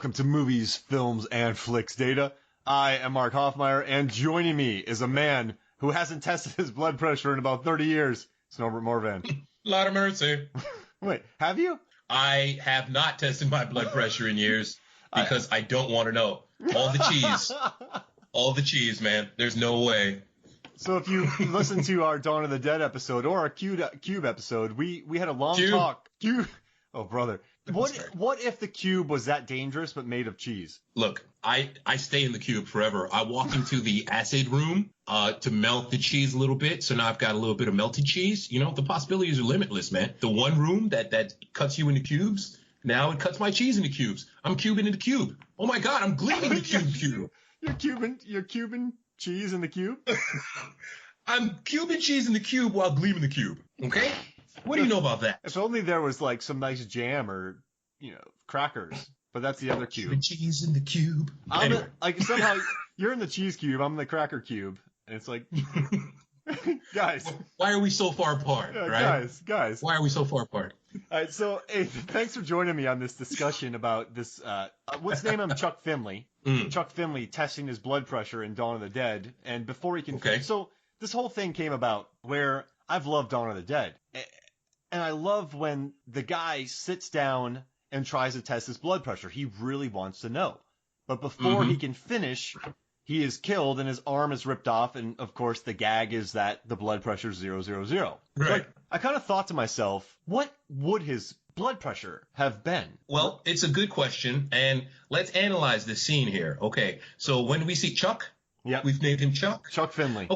welcome to Movies, Films, and Flicks Data. I am Mark Hoffmeyer, and joining me is a man who hasn't tested his blood pressure in about 30 years. It's Norbert Morvan. Lot of mercy. Wait, have you? I have not tested my blood pressure in years because I don't want to know. All the cheese, man. There's no way. So if you listen to our Dawn of the Dead episode or our Cube episode, we had a long talk. Cube. Oh, brother. What if the cube was that dangerous but made of cheese? Look, I stay in the cube forever. I walk into the acid room to melt the cheese a little bit. So now I've got a little bit of melted cheese. You know, the possibilities are limitless, man. The one room that cuts you into cubes, now it cuts my cheese into cubes. I'm cubing in the cube. Oh, my God, I'm gleaming the cube. You're cubing cheese in the cube? I'm cubing cheese in the cube while gleaming the cube, okay? What do you know about that? If only there was like some nice jam or, crackers. But that's the other cube. Cheese in the cube. Anyway. Somehow you're in the cheese cube, I'm in the cracker cube. And it's like, guys. Why are we so far apart, right? Guys. Why are we so far apart? All right, so hey, thanks for joining me on this discussion about this. Let's name him Chuck Finley. Chuck Finley testing his blood pressure in Dawn of the Dead. And before he can... Okay. So this whole thing came about where I've loved Dawn of the Dead. And I love when the guy sits down and tries to test his blood pressure. He really wants to know. But before he can finish, he is killed and his arm is ripped off. And, of course, the gag is that the blood pressure is 000. Right. So I kind of thought to myself, what would his blood pressure have been? Well, it's a good question. And let's analyze this scene here. Okay, so when we see Chuck, we've named him Chuck. Chuck Finley.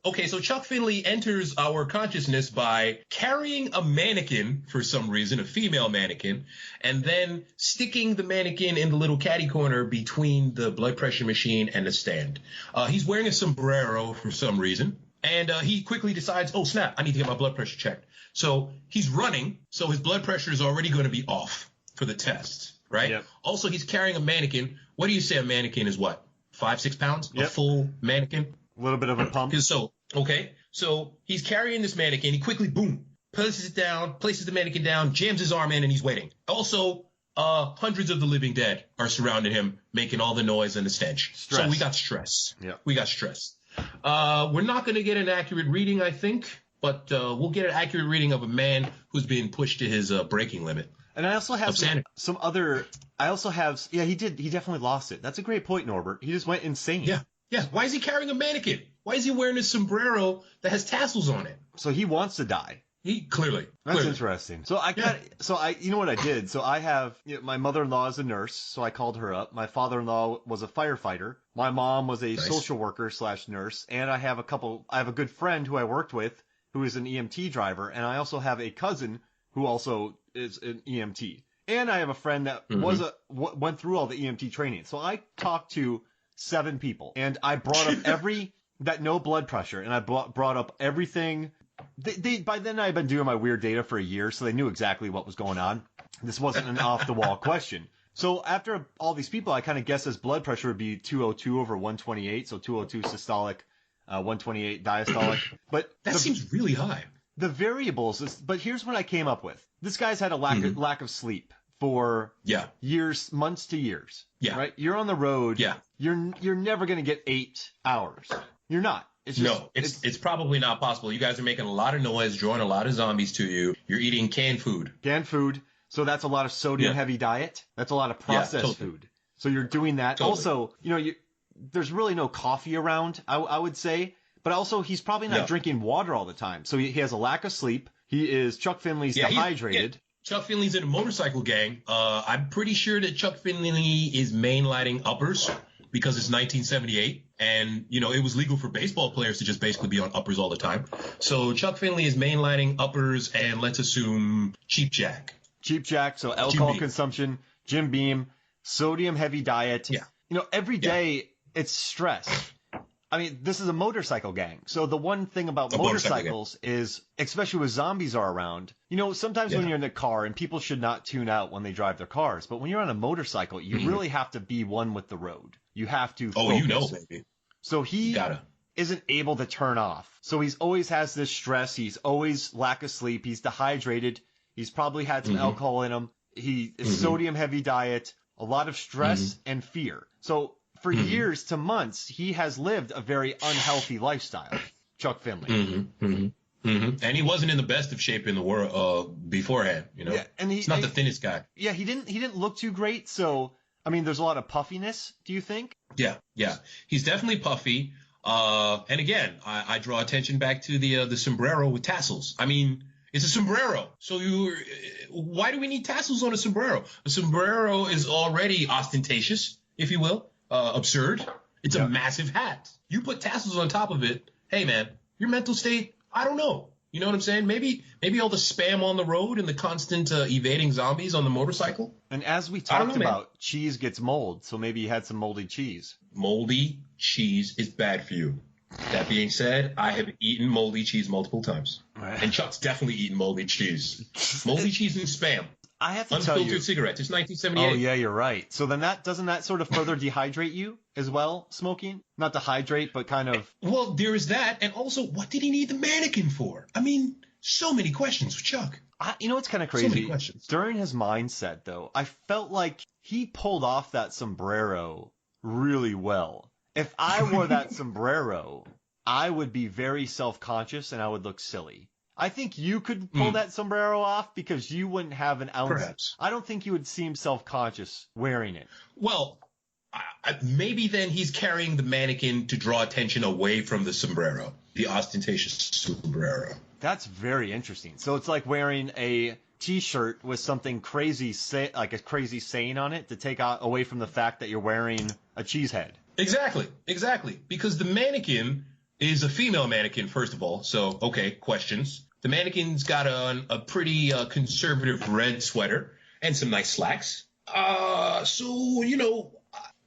Okay, so Chuck Finley enters our consciousness by carrying a mannequin for some reason, a female mannequin, and then sticking the mannequin in the little caddy corner between the blood pressure machine and the stand. He's wearing a sombrero for some reason, and he quickly decides, oh, snap, I need to get my blood pressure checked. So he's running, so his blood pressure is already going to be off for the test, right? Yep. Also, he's carrying a mannequin. What do you say a mannequin is what, 5-6 pounds? Yep. A full mannequin? A little bit of a pump. So he's carrying this mannequin. He quickly, boom, places the mannequin down, jams his arm in, and he's waiting. Also, hundreds of the living dead are surrounding him, making all the noise and the stench. Stress. So we got stress. Yeah. We got stress. We're not going to get an accurate reading, I think, but we'll get an accurate reading of a man who's being pushed to his braking limit. And I also have some other. I also have. Yeah, he did. He definitely lost it. That's a great point, Norbert. He just went insane. Yeah. Yeah. Why is he carrying a mannequin? Why is he wearing a sombrero that has tassels on it? So he wants to die. He clearly. That's interesting. So you know what I did? So I have, my mother-in-law is a nurse, so I called her up. My father-in-law was a firefighter. My mom was a social worker / nurse. And I have a good friend who I worked with who is an EMT driver. And I also have a cousin who also is an EMT. And I have a friend that went through all the EMT training. So I talked to 7 people and I brought up that no blood pressure. And I brought up everything. By then I had been doing my weird data for a year, so they knew exactly what was going on. This wasn't an off-the-wall question. So after all these people, I kind of guessed his blood pressure would be 202 over 128, so 202 systolic, 128 diastolic. But that seems really high. The variables, but here's what I came up with. This guy's had a lack of sleep for years, months to years. Yeah. Right? You're on the road. Yeah. You're never going to get 8 hours. You're not. It's probably not possible. You guys are making a lot of noise, drawing a lot of zombies to you. You're eating canned food. So that's a lot of sodium-heavy diet. That's a lot of processed food. So you're doing that. Totally. Also, there's really no coffee around, I would say. But also, he's probably not drinking water all the time. So he has a lack of sleep. Chuck Finley's dehydrated. Chuck Finley's in a motorcycle gang. I'm pretty sure that Chuck Finley is mainlining uppers because it's 1978. And, it was legal for baseball players to just basically be on uppers all the time. So Chuck Finley is mainlining uppers and let's assume Cheap Jack. Cheap Jack, so alcohol consumption, Jim Beam, sodium-heavy diet. Yeah. Every day it's stress. I mean, this is a motorcycle gang. So the one thing about motorcycles is, especially when zombies are around, sometimes when you're in the car, and people should not tune out when they drive their cars, but when you're on a motorcycle, you really have to be one with the road. You have to focus. Baby. So he isn't able to turn off. So he's always has this stress. He's always lack of sleep. He's dehydrated. He's probably had some alcohol in him. He is sodium heavy diet. a lot of stress and fear. So for years to months, he has lived a very unhealthy lifestyle, Chuck Finley. And he wasn't in the best of shape in the world beforehand, you know. Yeah, and he's not the thinnest guy. Yeah, he didn't look too great. So I mean, there's a lot of puffiness. Do you think? Yeah, he's definitely puffy. And again, I draw attention back to the sombrero with tassels. I mean, it's a sombrero. So why do we need tassels on a sombrero? A sombrero is already ostentatious, if you will, absurd. It's a massive hat. You put tassels on top of it. Hey, man, your mental state, I don't know. You know what I'm saying? Maybe all the spam on the road and the constant evading zombies on the motorcycle. And as we talked about, cheese gets mold, so maybe you had some moldy cheese. Moldy cheese is bad for you. That being said, I have eaten moldy cheese multiple times. And Chuck's definitely eaten moldy cheese. Moldy cheese and spam. I have to tell you. Unfiltered cigarettes. It's 1978. Oh, yeah, you're right. So then doesn't that sort of further dehydrate you as well, smoking? Not dehydrate, but kind of. Well, there is that. And also, what did he need the mannequin for? I mean, so many questions with Chuck. You know what's kind of crazy? So many questions. During his mindset, though, I felt like he pulled off that sombrero really well. If I wore that sombrero, I would be very self-conscious and I would look silly. I think you could pull that sombrero off because you wouldn't have an ounce. Perhaps. I don't think you would seem self-conscious wearing it. Well, maybe then he's carrying the mannequin to draw attention away from the sombrero, the ostentatious sombrero. That's very interesting. So it's like wearing a T-shirt with something crazy, like a crazy saying on it to take away from the fact that you're wearing a cheese head. Exactly. Because the mannequin is a female mannequin, first of all. So, okay, questions. The mannequin's got on a pretty conservative red sweater and some nice slacks. So, you know,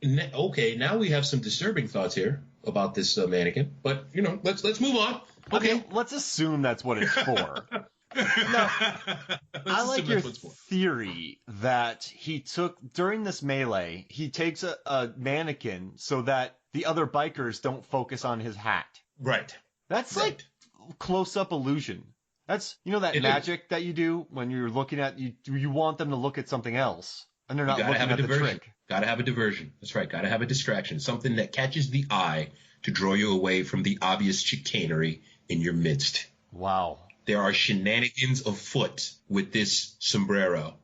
okay, now we have some disturbing thoughts here about this mannequin. But, you know, let's move on. Okay. Let's assume that's what it's for. No, I like your theory that he took, during this melee, he takes a mannequin so that the other bikers don't focus on his hat. Right. That's like close-up illusion. That's, you know, that magic that you do when you're looking at, you want them to look at something else, and they're not looking at the trick. Gotta have a diversion. That's right. Gotta have a distraction. Something that catches the eye to draw you away from the obvious chicanery in your midst. Wow. There are shenanigans afoot with this sombrero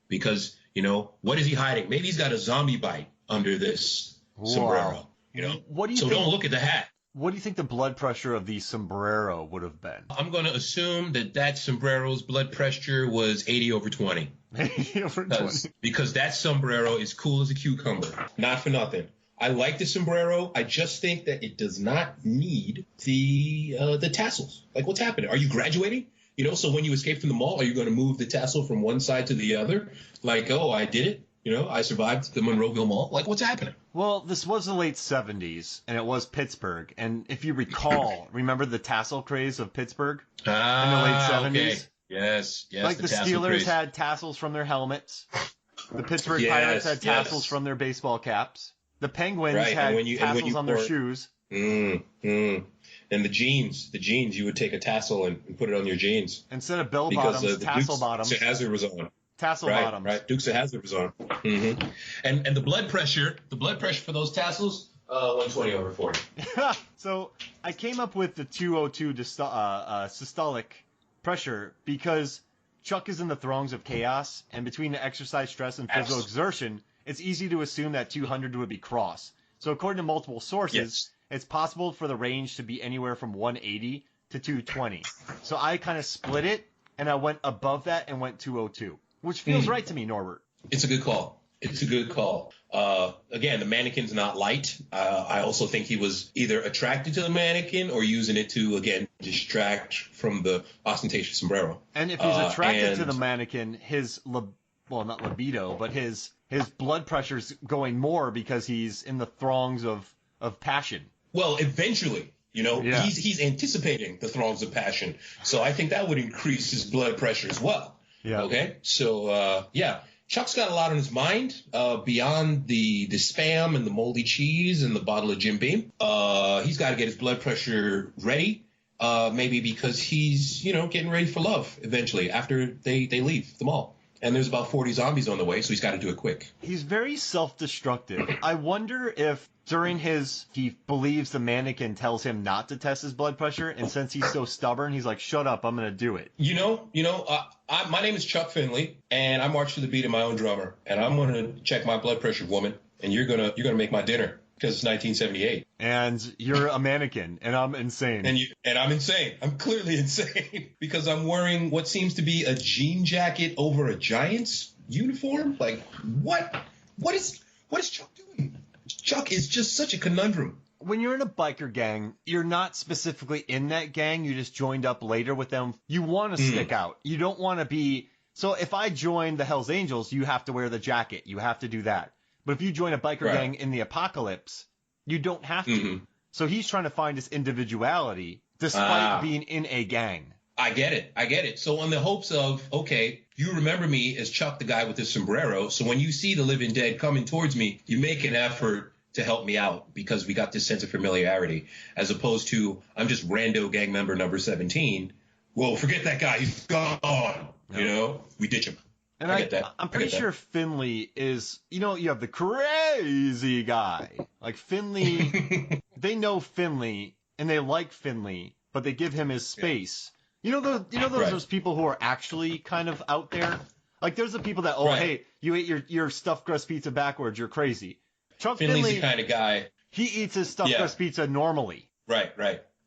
because, you know, what is he hiding? Maybe he's got a zombie bite under this sombrero, you know? Don't look at the hat. What do you think the blood pressure of the sombrero would have been? I'm going to assume that sombrero's blood pressure was 80/20. 80/20. Because that sombrero is cool as a cucumber. Not for nothing. I like the sombrero. I just think that it does not need the tassels. Like, what's happening? Are you graduating? You know, so when you escape from the mall, are you going to move the tassel from one side to the other? Like, oh, I did it. You know, I survived the Monroeville Mall. Like, what's happening? Well, this was the late 70s, and it was Pittsburgh. And if you recall, remember the tassel craze of Pittsburgh in the late 70s? Okay. Yes. Like the Steelers had tassels from their helmets. The Pittsburgh Pirates had tassels from their baseball caps. The Penguins had tassels on their shoes. And the jeans, you would take a tassel and put it on your jeans. Instead of bell bottoms, tassel bottoms. Dukes of Hazzard was on. Tassel bottoms. Right. Dukes of Hazzard was on. Mm-hmm. And the blood pressure for those tassels, 120/40. So I came up with the 202 systolic pressure because Chuck is in the throngs of chaos, and between the exercise stress and physical exertion, it's easy to assume that 200 would be cross. So according to multiple sources, it's possible for the range to be anywhere from 180 to 220. So I kind of split it, and I went above that and went 202, which feels right to me, Norbert. It's a good call. Again, the mannequin's not light. I also think he was either attracted to the mannequin or using it to, again, distract from the ostentatious sombrero. And if he's attracted to the mannequin, his, not libido, but his blood pressure's going more because he's in the throngs of passion. Well, eventually, you know, he's anticipating the throngs of passion. So I think that would increase his blood pressure as well. Yeah. Okay. So, Chuck's got a lot on his mind beyond the spam and the moldy cheese and the bottle of Jim Beam. He's got to get his blood pressure ready, maybe because he's, you know, getting ready for love eventually after they leave the mall. And there's about 40 zombies on the way, so he's got to do it quick. He's very self-destructive. I wonder if he believes the mannequin tells him not to test his blood pressure, and since he's so stubborn, he's like, shut up, I'm going to do it. My name is Chuck Finley, and I march to the beat of my own drummer, and I'm going to check my blood pressure, woman, and you're gonna make my dinner. Because it's 1978. And you're a mannequin, and I'm insane. And I'm insane. I'm clearly insane. Because I'm wearing what seems to be a jean jacket over a Giants uniform. Like, what? What is Chuck doing? Chuck is just such a conundrum. When you're in a biker gang, you're not specifically in that gang. You just joined up later with them. You want to stick out. You don't want to be... So if I join the Hells Angels, you have to wear the jacket. You have to do that. But if you join a biker gang in the apocalypse, you don't have to. Mm-hmm. So he's trying to find his individuality despite being in a gang. I get it. So on the hopes of, okay, you remember me as Chuck, the guy with the sombrero. So when you see the living dead coming towards me, you make an effort to help me out because we got this sense of familiarity, as opposed to I'm just rando gang member number 17. Well, forget that guy. He's gone. No. We ditch him. And I get that. I'm pretty sure Finley is, you have the crazy guy. Like Finley, they know Finley and they like Finley, but they give him his space. Yeah. Those people who are actually kind of out there. Like there's the people that, hey, you ate your stuffed crust pizza backwards, you're crazy. Chuck Finley's Finley, the kind of guy. He eats his stuffed crust pizza normally. Right.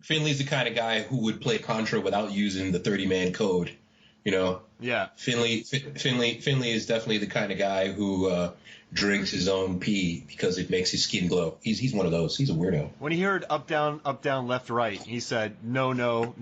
Finley's the kind of guy who would play Contra without using the 30-man code. Yeah. Finley is definitely the kind of guy who drinks his own pee because it makes his skin glow. He's one of those. He's a weirdo. When he heard up, down, left, right, he said, no.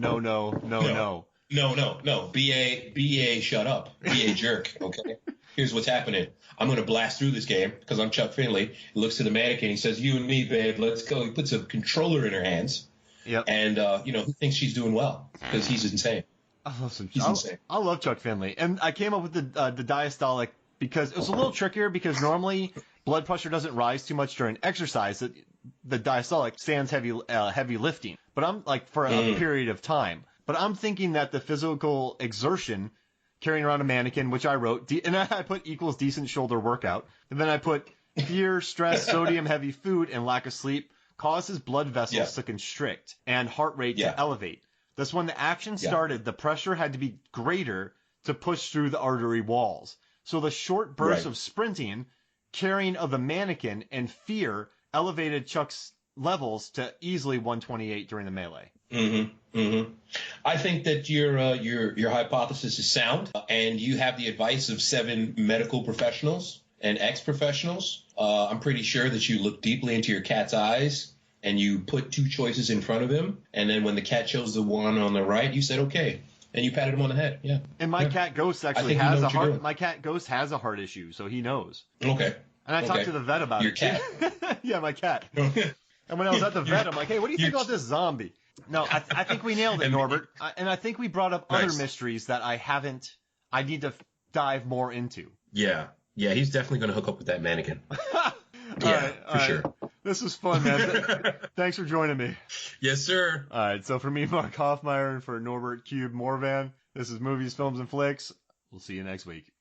BA, shut up. BA jerk, okay? Here's what's happening. I'm going to blast through this game because I'm Chuck Finley. He looks to the mannequin. He says, you and me, babe, let's go. He puts a controller in her hands. Yep. And, he thinks she's doing well because he's insane. I love Chuck Finley. And I came up with the diastolic because it was a little trickier because normally blood pressure doesn't rise too much during exercise. The diastolic stands heavy lifting. But I'm like for a period of time. But I'm thinking that the physical exertion carrying around a mannequin, which I wrote, and I put equals decent shoulder workout. And then I put fear, stress, sodium, heavy food, and lack of sleep causes blood vessels to constrict and heart rate to elevate. Thus, when the action started, the pressure had to be greater to push through the artery walls. So the short bursts of sprinting, carrying of the mannequin, and fear elevated Chuck's levels to easily 128 during the melee. I think that your hypothesis is sound, and you have the advice of 7 medical professionals and ex-professionals. I'm pretty sure that you look deeply into your cat's eyes and you put 2 choices in front of him, and then when the cat chose the one on the right, you said okay, and you patted him on the head. Yeah. And my cat Ghost actually has a heart. My cat Ghost has a heart issue, so he knows. Okay. And I talked to the vet about your cat. Yeah, my cat. And when I was at the vet, I'm like, hey, what do you think about this zombie? No, I think we nailed it, Norbert. And I think we brought up other mysteries that I need to dive more into. Yeah, he's definitely going to hook up with that mannequin. For sure. This was fun, man. Thanks for joining me. Yes, sir. All right, so for me, Mark Hoffmeyer, and for Norbert Cube Morvan, this is Movies, Films, and Flicks. We'll see you next week.